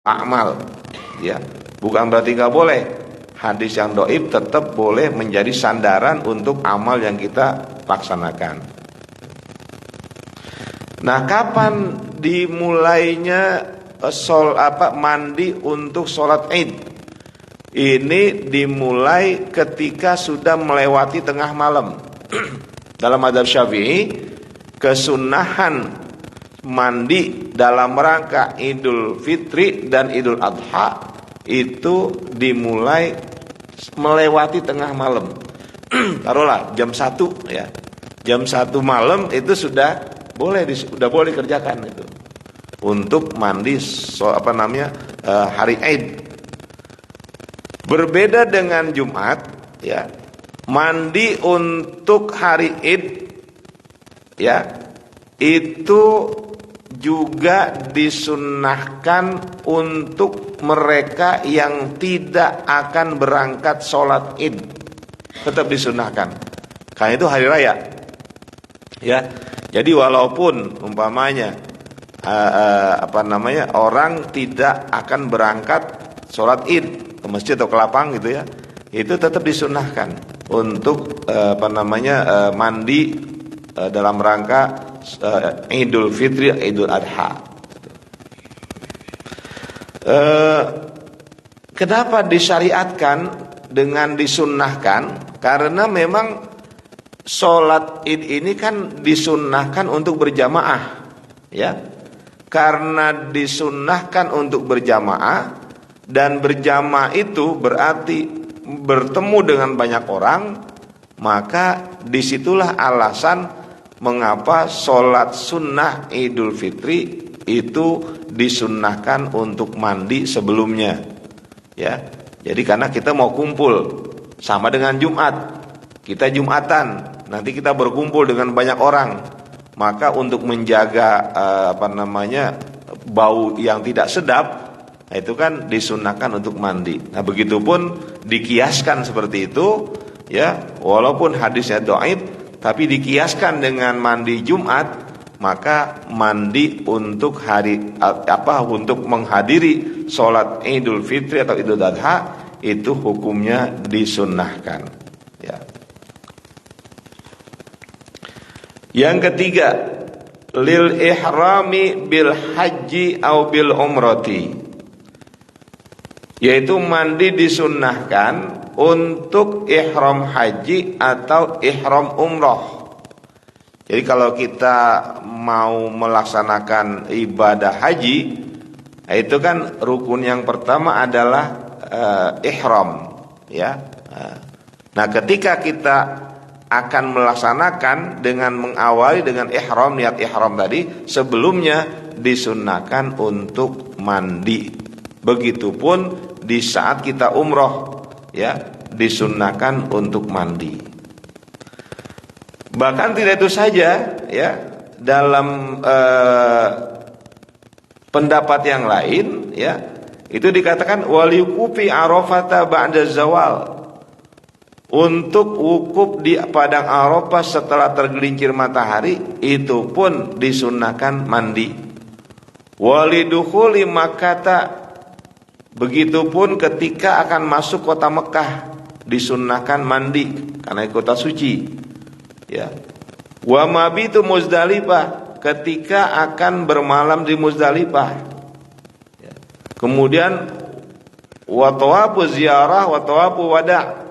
amal, ya. Bukan berarti nggak boleh. Hadis yang dhaif tetap boleh menjadi sandaran untuk amal yang kita laksanakan. Nah, kapan dimulainya mandi untuk sholat Id? Ini dimulai ketika sudah melewati tengah malam. Dalam mazhab Syafi'i, kesunahan mandi dalam rangka Idul Fitri dan Idul Adha itu dimulai melewati tengah malam. Taruhlah jam 1 ya. Jam 1 malam itu sudah boleh kerjakan itu. Untuk mandi hari Id. Berbeda dengan Jumat ya. Mandi untuk hari Id ya, itu juga disunnahkan untuk mereka yang tidak akan berangkat sholat Id. Tetap disunnahkan karena itu hari raya ya. Jadi walaupun umpamanya orang tidak akan berangkat sholat Id ke masjid atau ke lapang gitu ya, itu tetap disunnahkan untuk mandi dalam rangka Idul Fitri, Idul Adha. Kenapa disyariatkan dengan disunnahkan? Karena memang sholat Id ini kan disunnahkan untuk berjamaah, ya. Karena disunnahkan untuk berjamaah dan berjamaah itu berarti bertemu dengan banyak orang, maka disitulah alasan mengapa sholat sunnah Idul Fitri itu disunnahkan untuk mandi sebelumnya, ya. Jadi karena kita mau kumpul sama dengan Jumat, kita Jumatan, nanti kita berkumpul dengan banyak orang, maka untuk menjaga bau yang tidak sedap, itu kan disunnahkan untuk mandi. Nah, begitupun dikiaskan seperti itu, ya, walaupun hadisnya dhaif, tapi dikiaskan dengan mandi Jumat, maka mandi untuk untuk menghadiri sholat Idul Fitri atau Idul Adha itu hukumnya disunnahkan, ya. Yang ketiga, lil ihrami bil haji au bil umrati, yaitu mandi disunnahkan untuk ihram haji atau ihram umroh. Jadi kalau kita mau melaksanakan ibadah haji, itu kan rukun yang pertama adalah ihram, ya. Nah, ketika kita akan melaksanakan dengan mengawali dengan ihram, niat ihram tadi, sebelumnya disunnahkan untuk mandi. Begitupun di saat kita umroh, ya, disunnahkan untuk mandi. Bahkan tidak itu saja, ya, dalam pendapat yang lain, ya, itu dikatakan waliyukufi arafata ba'da zawal, untuk wukuf di padang Arafah setelah tergelincir matahari, itu pun disunnahkan mandi. Walidukhuli Makkah, begitupun ketika akan masuk kota Mekah, disunnahkan mandi karena kota suci, ya. Wa mabitu Muzdalifah, ketika akan bermalam di Muzdalifah, ya. Kemudian wa tawafu ziarah wa tawafu wada',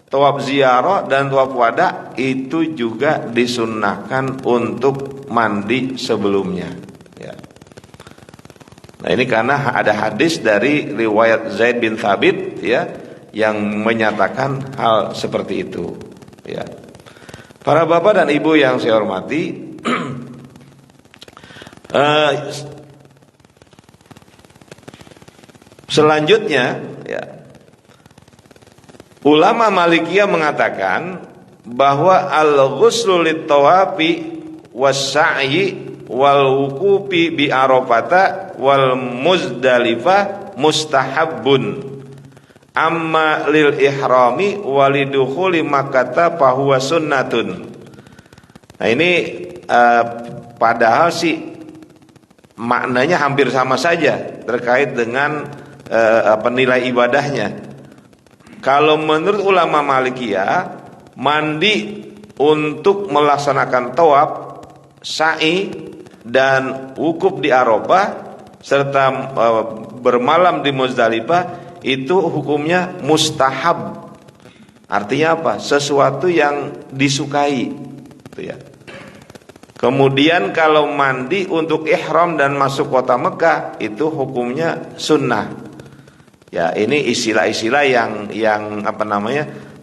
tawaf ziarah dan tawaf wada' itu juga disunnahkan untuk mandi sebelumnya, ya. Nah, ini karena ada hadis dari riwayat Zaid bin Thabit, ya, yang menyatakan hal seperti itu, ya. Para bapak dan ibu yang saya hormati, selanjutnya, ya, ulama Malikiyah mengatakan bahwa al-ghuslu lit-tawafi was-sa'yi wal wuqufi bi Arafata wal Muzdalifah mustahabbun, amma lil ihrami walidukhuli Makkah fahuwa sunnatun. Nah, ini padahal sih maknanya hampir sama saja terkait dengan nilai ibadahnya. Kalau menurut ulama Malikiyah, mandi untuk melaksanakan tawaf, sa'i dan wukuf di Arafah serta bermalam di Muzdalifah itu hukumnya mustahab. Artinya apa? Sesuatu yang disukai, gitu ya. Kemudian kalau mandi untuk ihram dan masuk kota Mekah itu hukumnya sunnah. Ya, ini istilah-istilah yang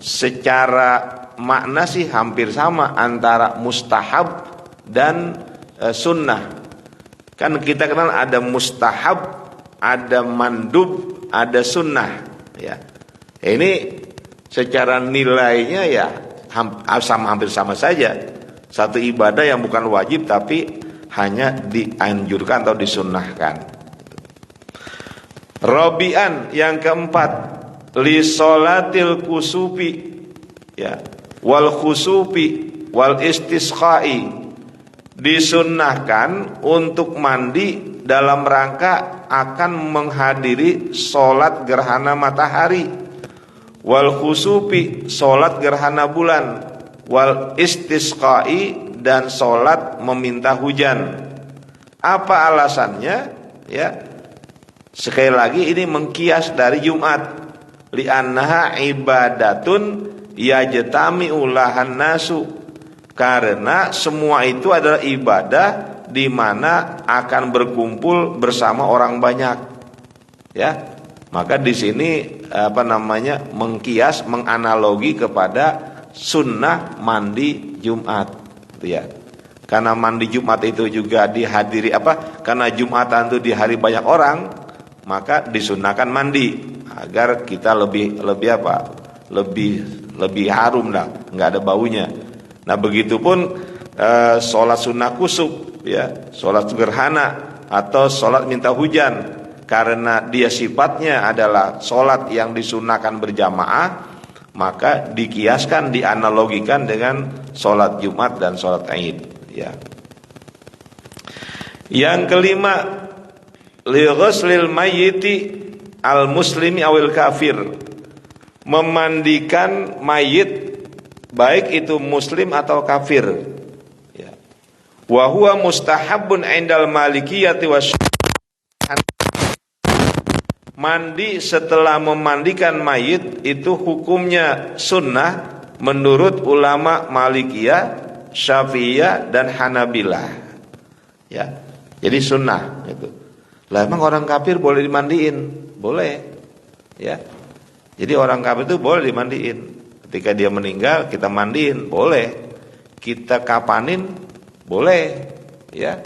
secara makna sih hampir sama antara mustahab dan sunnah. Kan kita kenal ada mustahab, ada mandub, ada sunnah. Ya, ini secara nilainya ya hampir sama saja. Satu ibadah yang bukan wajib tapi hanya dianjurkan atau disunnahkan. Rabi'an, yang keempat, li sholatil kusufi, ya, wal khusufi wal istisqai, disunnahkan untuk mandi dalam rangka akan menghadiri sholat gerhana matahari, wal khusufi sholat gerhana bulan, wal istisqai dan sholat meminta hujan. Apa alasannya? Ya, sekali lagi ini mengkias dari Jumat, li'annaha ibadatun yajtami'u lahan nasu, karena semua itu adalah ibadah di mana akan berkumpul bersama orang banyak. Ya, maka di sini mengkias, menganalogi kepada sunnah mandi Jumat, ya. Karena mandi Jumat itu juga dihadiri karena Jumatan itu di hari banyak orang, maka disunnahkan mandi agar kita lebih harum lah, nggak ada baunya. Nah, begitupun sholat sunnah kusuf, ya, sholat gerhana atau sholat minta hujan, karena dia sifatnya adalah sholat yang disunnahkan berjamaah, maka dikiaskan, dianalogikan dengan sholat Jumat dan sholat Id, ya. Yang kelima, li ghuslil mayyiti al muslimi awil kafir, memandikan mayit baik itu muslim atau kafir, ya. Wa huwa mustahabun indal malikiyati mandi setelah memandikan mayit itu hukumnya sunnah menurut ulama Malikiyah, Syafi'iyah dan Hanabilah, ya. Jadi sunnah itu. Lah emang orang kafir boleh dimandiin? Boleh, ya. Jadi orang kafir itu boleh dimandiin. Ketika dia meninggal kita mandiin, boleh. Kita kapanin, boleh, ya.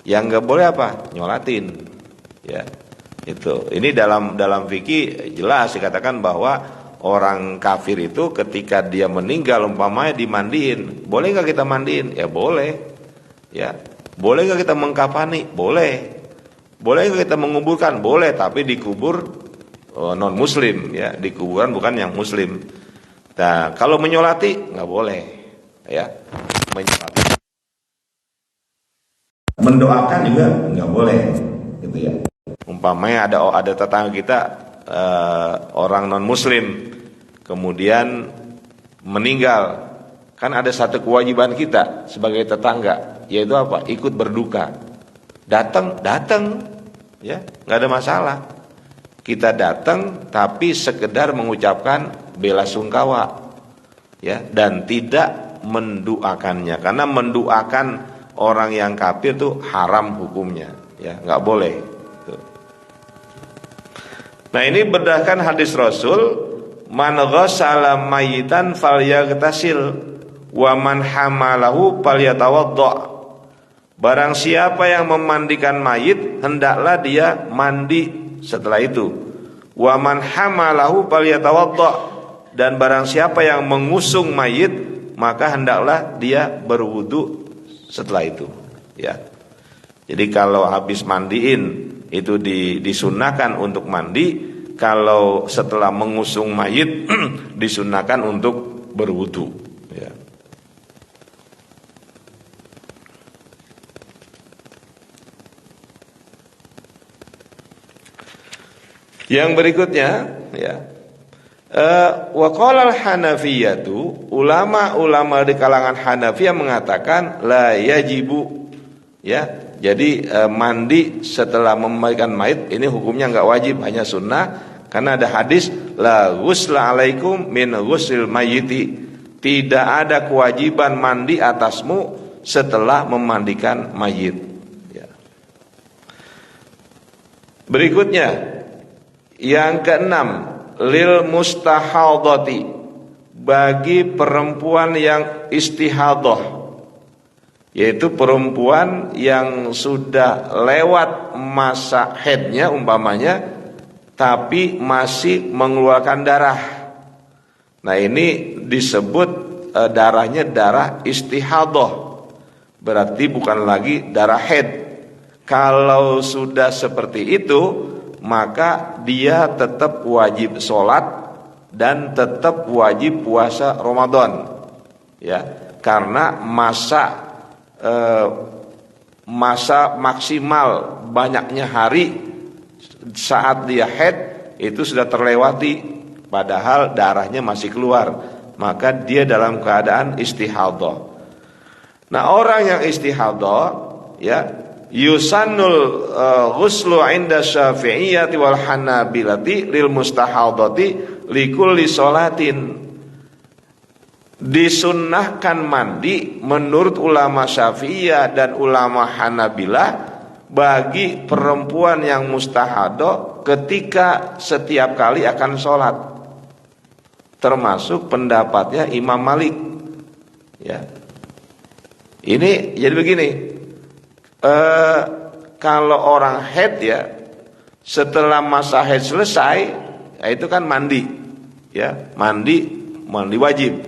Yang enggak boleh apa? Nyolatin, ya. Itu. Ini dalam fikih jelas dikatakan bahwa orang kafir itu ketika dia meninggal umpamanya dimandiin, boleh enggak kita mandiin? Ya boleh. Ya. Boleh enggak kita mengkafani? Boleh. Boleh enggak kita menguburkan? Boleh, tapi dikubur non muslim, ya, di kuburan bukan yang muslim. Nah, kalau menyolati enggak boleh, ya. Menyolati. Mendoakan juga enggak boleh, gitu ya. Umpamanya ada tetangga kita orang non muslim kemudian meninggal, kan ada satu kewajiban kita sebagai tetangga, yaitu apa? Ikut berduka. Datang, ya, nggak ada masalah. Kita datang tapi sekedar mengucapkan bela sungkawa, ya, dan tidak mendoakannya, karena mendoakan orang yang kafir itu haram hukumnya, ya, nggak boleh. Nah, ini berdasarkan hadis Rasul, man ghassala mayitan falyaghtasil wa man hamalahu falyatawadda. Barang siapa yang memandikan mayit, hendaklah dia mandi setelah itu. Wa man hamalahu falyatawadda, dan barang siapa yang mengusung mayit, maka hendaklah dia berwudu setelah itu, ya. Jadi kalau habis mandiin itu disunahkan untuk mandi, kalau setelah mengusung mayit disunahkan untuk berwudu, ya. Yang berikutnya, ya. Wa qala al-Hanafiyatu, ulama-ulama di kalangan Hanafiyah mengatakan la yajibu, ya. Jadi mandi setelah memandikan mayit ini hukumnya enggak wajib, hanya sunnah, karena ada hadis la ghusla alaikum min ghuslil mayyiti. Tidak ada kewajiban mandi atasmu setelah memandikan mayit, ya. Berikutnya yang keenam, lil mustahadati, bagi perempuan yang istihadah, yaitu perempuan yang sudah lewat masa haidnya umpamanya, tapi masih mengeluarkan darah. Nah ini disebut darahnya darah istihadah, berarti bukan lagi darah haid. Kalau sudah seperti itu, maka dia tetap wajib sholat dan tetap wajib puasa Ramadan, ya, karena masa maksimal banyaknya hari saat dia haid itu sudah terlewati, padahal darahnya masih keluar, maka dia dalam keadaan istihadah. Nah orang yang istihadah, ya, yusannul ghuslu inda syafi'iyati wal hanabilati lil mustahadati likulli sholatin. Disunnahkan mandi menurut ulama Syafi'iyah dan ulama Hanabilah bagi perempuan yang mustahadah ketika setiap kali akan sholat, termasuk pendapatnya Imam Malik, ya. Ini jadi begini, kalau orang haid, ya, setelah masa haid selesai, ya, itu kan mandi, ya, mandi wajib,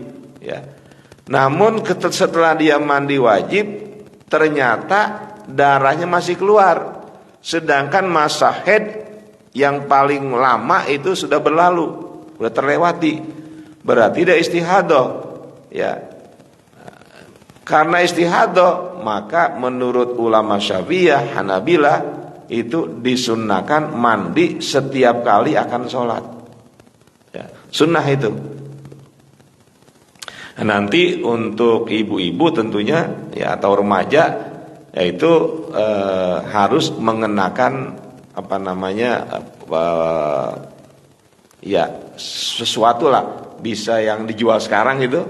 ya. Namun setelah dia mandi wajib, ternyata darahnya masih keluar, sedangkan masa haid yang paling lama itu sudah berlalu, sudah terlewati, berarti dia istihadah, ya. Karena istihadah, maka menurut ulama Syafi'iyah, Hanabilah itu disunnahkan mandi setiap kali akan sholat, ya, sunnah itu. Nanti untuk ibu-ibu tentunya, ya, atau remaja, yaitu harus mengenakan apa namanya, ya, sesuatu lah, bisa yang dijual sekarang itu,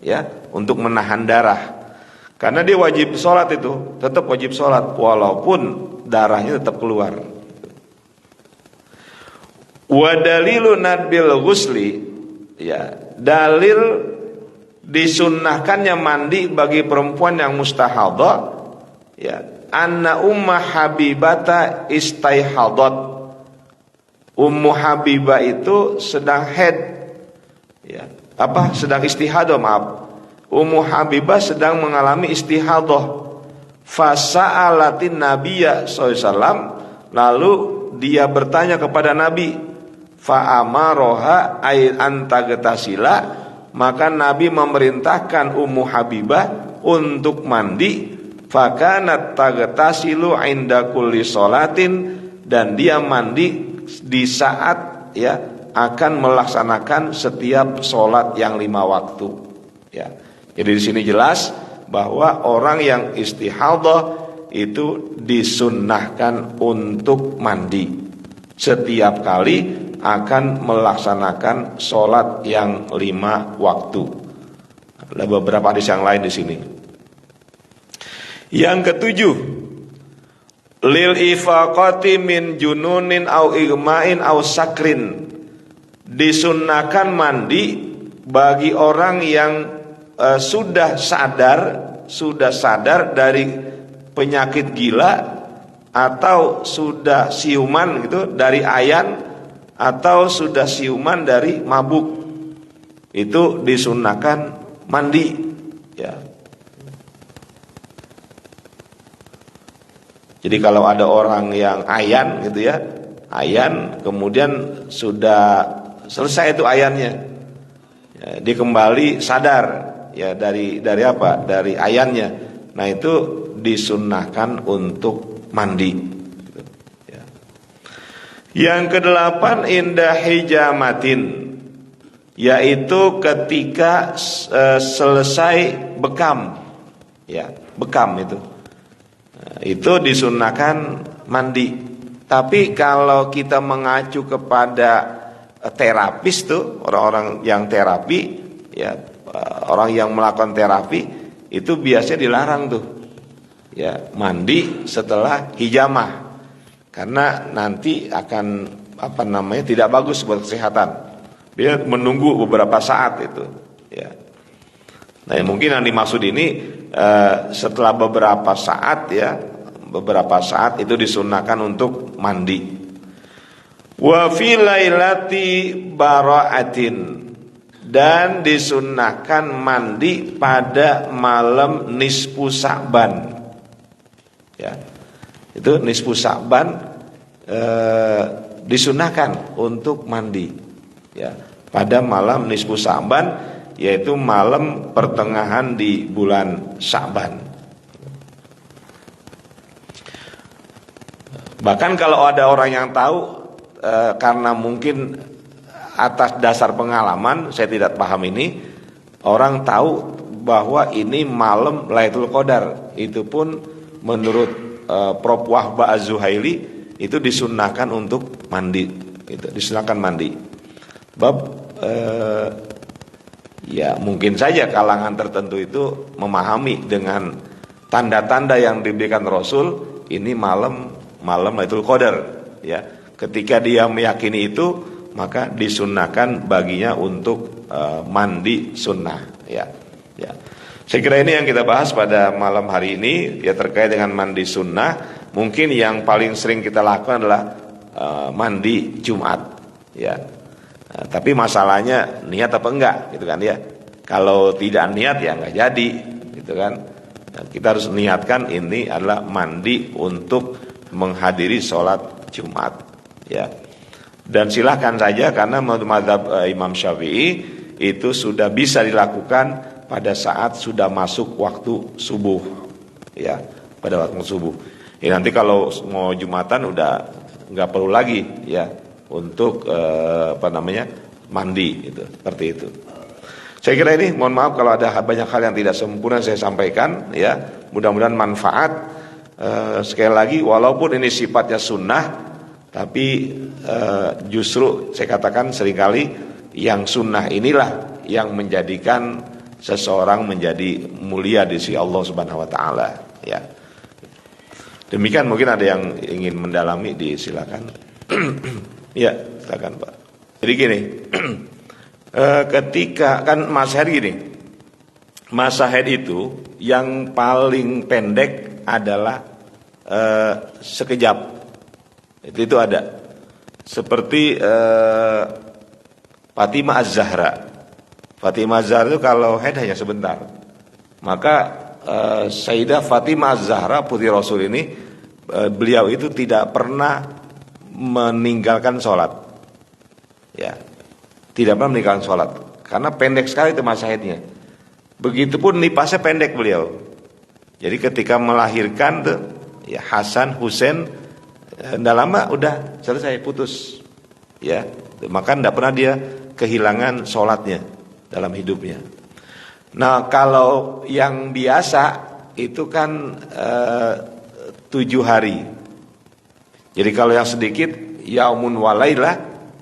ya, untuk menahan darah. Karena dia wajib sholat, itu tetap wajib sholat walaupun darahnya tetap keluar. Wa dalilu nadbil ghusli, ya, dalil disunnahkannya mandi bagi perempuan yang mustahadah, ya, anna Ummu Habibata istaihadat. Ummu Habibah itu sedang haid, ya, sedang istihadah, maaf. Ummu Habibah sedang mengalami istihadah. Fasa'alatin Nabiyya SAW, lalu dia bertanya kepada Nabi. Fa'amaroha ay antagtasila, maka Nabi memerintahkan Ummu Habibah untuk mandi. Fakanat tagtasilu inda kulli sholatin, dan dia mandi di saat, ya, akan melaksanakan setiap sholat yang 5 waktu, ya. Jadi di sini jelas bahwa orang yang istihadah itu disunnahkan untuk mandi setiap kali akan melaksanakan sholat yang 5 waktu. Ada beberapa hadis yang lain di sini. Yang ketujuh, lil ifaqati min jununin au igma'in au sakrin, disunnahkan mandi bagi orang yang sudah sadar dari penyakit gila, atau sudah siuman gitu dari ayan, atau sudah siuman dari mabuk, itu disunnahkan mandi, ya. Jadi kalau ada orang yang ayan gitu, ya, ayan kemudian sudah selesai itu ayannya, ya, dia kembali sadar, ya, dari apa? Dari ayannya. Nah itu disunnahkan untuk mandi, ya. Yang kedelapan, indah hijamatin, yaitu ketika selesai bekam, ya bekam itu disunahkan mandi. Tapi kalau kita mengacu kepada terapis tuh, orang-orang yang terapi, ya orang yang melakukan terapi itu biasanya dilarang tuh, ya mandi setelah hijamah. Karena nanti akan tidak bagus buat kesehatan. Dia menunggu beberapa saat itu, ya. Nah, mungkin yang dimaksud ini setelah beberapa saat, ya, beberapa saat itu disunahkan untuk mandi. Wa fi lailati bara'atin, dan disunahkan mandi pada malam nisfu Sa'ban, ya. Itu nisfu Sa'ban disunahkan untuk mandi, ya, pada malam nisfu Sa'ban, yaitu malam pertengahan di bulan Sa'ban. Bahkan kalau ada orang yang tahu, karena mungkin atas dasar pengalaman, saya tidak paham ini, orang tahu bahwa ini malam Lailatul Qadar, itu pun menurut Prof. Wahbah Az-Zuhaili itu disunahkan untuk mandi, itu disunahkan mandi. Bab ya mungkin saja kalangan tertentu itu memahami dengan tanda-tanda yang diberikan Rasul, ini malam Lailatul Qadar, ya. Ketika dia meyakini itu, maka disunahkan baginya untuk mandi sunnah, ya. Ya. Saya kira ini yang kita bahas pada malam hari ini, ya, terkait dengan mandi sunnah. Mungkin yang paling sering kita lakukan adalah mandi Jumat, ya. Tapi masalahnya niat apa enggak, gitu kan, ya. Kalau tidak niat, ya enggak jadi, gitu kan. Nah, kita harus niatkan ini adalah mandi untuk menghadiri sholat Jumat, ya. Dan silahkan saja, karena menurut mazhab Imam Syafi'i itu sudah bisa dilakukan pada saat sudah masuk waktu subuh, ya, pada waktu subuh. Ya, nanti kalau mau Jumatan udah nggak perlu lagi, ya, untuk mandi, itu seperti itu. Saya kira ini, mohon maaf kalau ada banyak hal yang tidak sempurna saya sampaikan, ya. Mudah-mudahan manfaat. Sekali lagi, walaupun ini sifatnya sunnah, tapi justru saya katakan seringkali yang sunnah inilah yang menjadikan seseorang menjadi mulia di sisi Allah Subhanahu wa taala, ya. Demikian, mungkin ada yang ingin mendalami, silakan. Ya, silakan, Pak. Jadi gini, ketika kan masa haid gini. Masa haid itu yang paling pendek adalah sekejap. Itu ada. Seperti Fatimah Az-Zahra. Fatimah Az-Zahra itu kalau haid hanya sebentar. Maka Sayyidah Fatimah Az-Zahra putri Rasul ini, beliau itu tidak pernah meninggalkan sholat, ya, tidak pernah meninggalkan sholat karena pendek sekali itu masa haidnya. Begitupun nifasnya pendek beliau. Jadi ketika melahirkan tuh, ya, Hasan Husain, tidak lama udah selesai, putus, ya. Maka tidak pernah dia kehilangan sholatnya dalam hidupnya. Nah, kalau yang biasa itu kan 7 hari. Jadi kalau yang sedikit, yaumun walailah,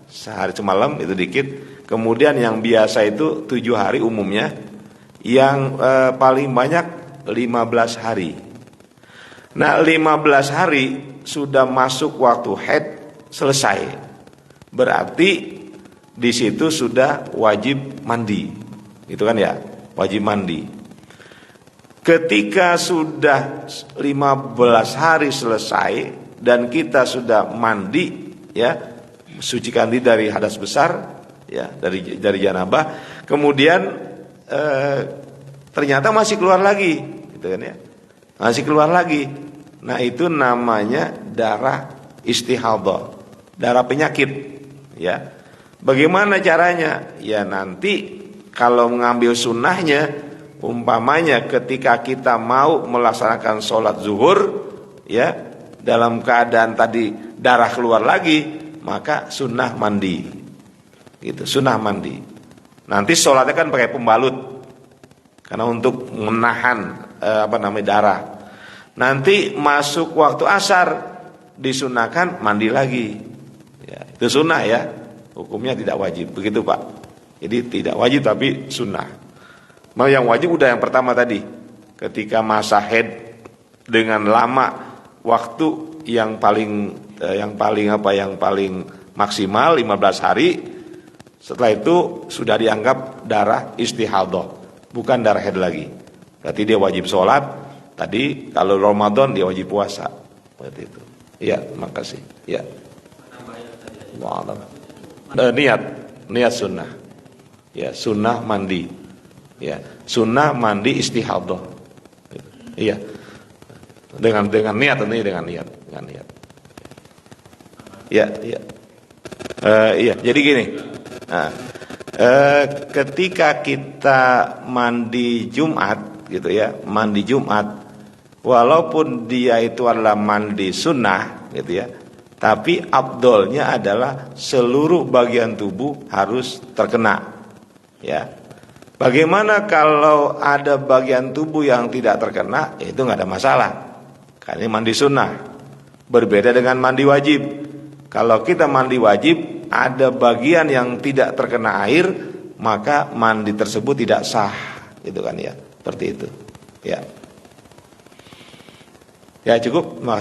sehari semalam itu dikit. Kemudian yang biasa itu 7 hari umumnya. Yang paling banyak 15 hari. Nah, 15 hari sudah masuk waktu haid, selesai. Berarti di situ sudah wajib mandi. Gitu kan, ya? Wajib mandi. Ketika sudah 15 hari selesai dan kita sudah mandi, ya, sucikan diri dari hadas besar, ya, dari janabah, kemudian ternyata masih keluar lagi, gitu kan, ya, masih keluar lagi. Nah, itu namanya darah istihadhah, darah penyakit, ya. Bagaimana caranya? Ya, nanti kalau mengambil sunnahnya, umpamanya ketika kita mau melaksanakan sholat zuhur, ya, dalam keadaan tadi darah keluar lagi, maka sunnah mandi. Gitu, sunnah mandi. Nanti sholatnya kan pakai pembalut, karena untuk menahan darah. Nanti masuk waktu asar disunahkan mandi lagi. Ya, itu sunnah ya. Hukumnya tidak wajib. Begitu Pak. Jadi tidak wajib tapi sunnah. Mau yang wajib udah yang pertama tadi. Ketika masa haid dengan lama waktu yang paling maksimal 15 hari. Setelah itu sudah dianggap darah istihadah, bukan darah haid lagi. Berarti dia wajib sholat. Tadi kalau Ramadan dia wajib puasa. Seperti itu. Iya, makasih. Ya. Niat sunnah. Ya, sunnah mandi. Ya, sunnah mandi istihadah. Iya. Dengan niat tentunya dengan niat. Iya. Iya. Jadi gini. Nah, ketika kita mandi Jumat gitu ya, mandi Jumat, walaupun dia itu adalah mandi sunnah gitu ya, tapi afdolnya adalah seluruh bagian tubuh harus terkena. Ya, bagaimana kalau ada bagian tubuh yang tidak terkena? Itu nggak ada masalah, karena ini mandi sunnah. Berbeda dengan mandi wajib. Kalau kita mandi wajib, ada bagian yang tidak terkena air, maka mandi tersebut tidak sah, gitu kan ya, seperti itu. Ya, ya cukup. Makasih.